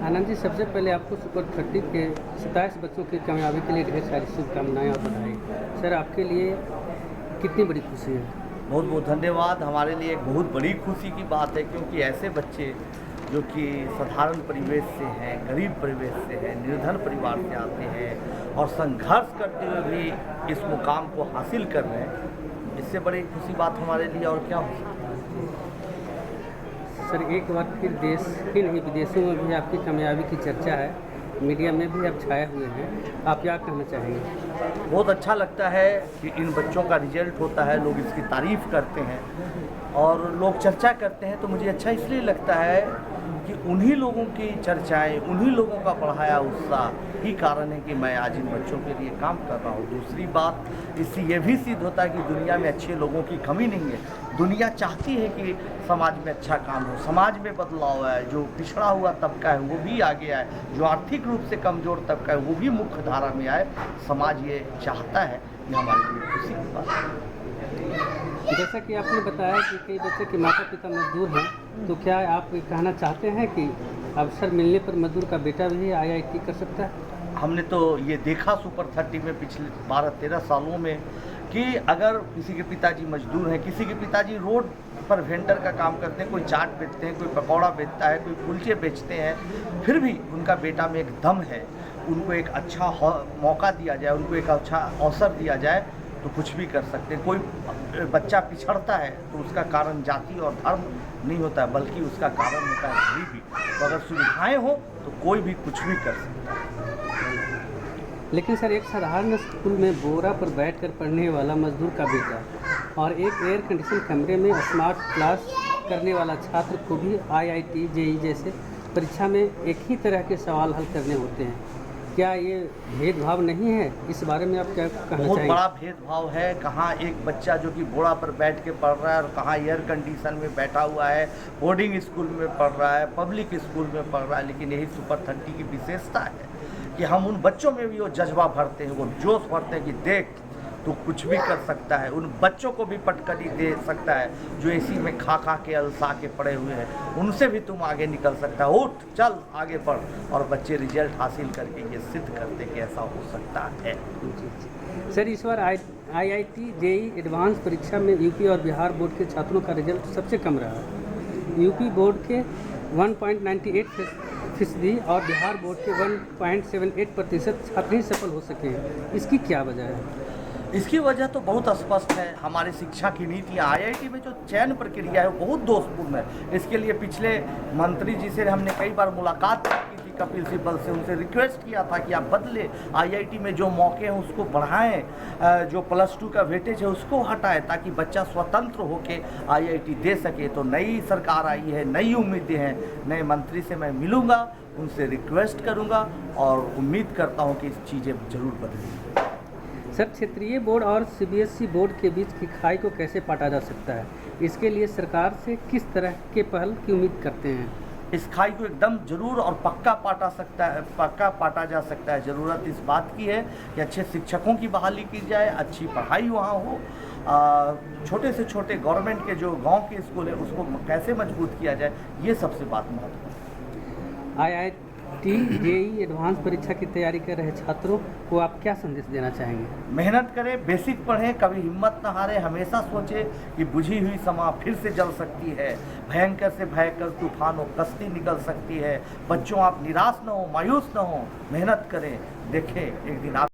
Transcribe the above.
आनंद जी, सबसे पहले आपको सुपर 30 के 27 बच्चों की कामयाबी के लिए ढेर सारी शुभकामनाएं और बधाई। सर, आपके लिए कितनी बड़ी खुशी है? बहुत बहुत धन्यवाद। हमारे लिए एक बहुत बड़ी खुशी की बात है, क्योंकि ऐसे बच्चे जो कि साधारण परिवेश से हैं, गरीब परिवेश से हैं, निर्धन परिवार से आते हैं और संघर्ष करते हुए भी इस मुकाम को हासिल कर रहे हैं, इससे बड़ी खुशी बात हमारे लिए और क्या हो सकती है। सर, एक बार फिर देश ही नहीं विदेशों में भी आपकी कामयाबी की चर्चा है, मीडिया में भी आप छाए हुए हैं, आप क्या कहना चाहेंगे? बहुत अच्छा लगता है कि इन बच्चों का रिजल्ट होता है, लोग इसकी तारीफ़ करते हैं और लोग चर्चा करते हैं, तो मुझे अच्छा इसलिए लगता है कि उन्हीं लोगों की चर्चाएं, उन्हीं लोगों का बढ़ाया उत्साह ही कारण है कि मैं आज इन बच्चों के लिए काम कर रहा हूँ। दूसरी बात, इससे ये भी सिद्ध होता है कि दुनिया में अच्छे लोगों की कमी नहीं है। दुनिया चाहती है कि समाज में अच्छा काम हो, समाज में बदलाव आए, जो पिछड़ा हुआ तबका है वो भी आगे आए, जो आर्थिक रूप से कमज़ोर तबका है वो भी मुख्य धारा में आए। समाज ये चाहता है, कि हमारे लिए खुशी की बात है। जैसा कि आपने बताया कि कई बच्चे के माता पिता मजदूर हैं, तो क्या आप ये कहना चाहते हैं कि अवसर मिलने पर मजदूर का बेटा भी IIT कर सकता है? हमने तो ये देखा सुपर 30 में पिछले 12-13 सालों में कि अगर किसी के पिताजी मजदूर हैं, किसी के पिताजी रोड पर वेंडर का काम करते हैं, कोई चाट बेचते हैं, कोई पकौड़ा बेचता है, कोई कुलचे बेचते हैं, फिर भी उनका बेटा में एक दम है, उनको एक अच्छा मौका दिया जाए, उनको एक अच्छा अवसर दिया जाए तो कुछ भी कर सकते हैं। कोई बच्चा पिछड़ता है तो उसका कारण जाति और धर्म नहीं होता है, बल्कि उसका कारण होता है गरीबी। तो अगर सुविधाएं हो तो कोई भी कुछ भी कर सकता है। लेकिन सर, एक साधारण स्कूल में बोरा पर बैठकर पढ़ने वाला मजदूर का बेटा और एक एयर कंडीशन कमरे में स्मार्ट क्लास करने वाला छात्र को भी IIT JEE जैसे परीक्षा में एक ही तरह के सवाल हल करने होते हैं। क्या ये भेदभाव नहीं है? इस बारे में आप क्या कहना चाहेंगे? बहुत बड़ा भेदभाव है। कहाँ एक बच्चा जो कि बोरा पर बैठ के पढ़ रहा है और कहाँ एयर कंडीशन में बैठा हुआ है, बोर्डिंग स्कूल में पढ़ रहा है, पब्लिक स्कूल में पढ़ रहा है। लेकिन यही सुपर 30 की विशेषता है कि हम उन बच्चों में भी वो जज्बा भरते हैं, वो जोश भरते हैं कि देख तू कुछ भी कर सकता है। उन बच्चों को भी पटकनी दे सकता है जो एसी में खा खा के अलसा के पड़े हुए हैं, उनसे भी तुम आगे निकल सकता है। उठ, चल आगे बढ़। और बच्चे रिजल्ट हासिल करके ये सिद्ध करते कि ऐसा हो सकता है। सर, इस बार IIT JEE एडवांस परीक्षा में यूपी और बिहार बोर्ड के छात्रों का रिजल्ट सबसे कम रहा है। यूपी बोर्ड के 1.98% और बिहार बोर्ड के 1.78% छात्र ही सफल हो सके हैं। इसकी क्या वजह है? इसकी वजह तो बहुत स्पष्ट है। हमारी शिक्षा की नीतियाँ, IIT में जो चयन प्रक्रिया है वो बहुत दोषपूर्ण है। इसके लिए पिछले मंत्री जी से हमने कई बार मुलाकात की थी, कपिल सिब्बल से, उनसे रिक्वेस्ट किया था कि आप बदले, IIT में जो मौके हैं उसको बढ़ाएं, जो +2 का वेटेज है उसको हटाएं, ताकि बच्चा स्वतंत्र होकर IIT दे सके। तो नई सरकार आई है, नई उम्मीदें हैं, नए मंत्री से मैं मिलूँगा, उनसे रिक्वेस्ट करूँगा और उम्मीद करता हूँ कि इस चीज़ें ज़रूर बदलेंगी। सर, क्षेत्रीय बोर्ड और CBSE बोर्ड के बीच की खाई को कैसे पाटा जा सकता है? इसके लिए सरकार से किस तरह के पहल की उम्मीद करते हैं? इस खाई को एकदम जरूर और पक्का पाटा जा सकता है। ज़रूरत इस बात की है कि अच्छे शिक्षकों की बहाली की जाए, अच्छी पढ़ाई वहाँ हो, छोटे से छोटे गवर्नमेंट के जो गांव के स्कूल है उसको कैसे मजबूत किया जाए, ये सबसे बात महत्वपूर्ण है। IIT JEE एडवांस परीक्षा की तैयारी कर रहे छात्रों को आप क्या संदेश देना चाहेंगे? मेहनत करें, बेसिक पढ़ें, कभी हिम्मत न हारें, हमेशा सोचें कि बुझी हुई समा फिर से जल सकती है, भयंकर से भयंकर तूफान हो कश्ती निकल सकती है। बच्चों, आप निराश न हो, मायूस न हो, मेहनत करें, देखें एक दिन आप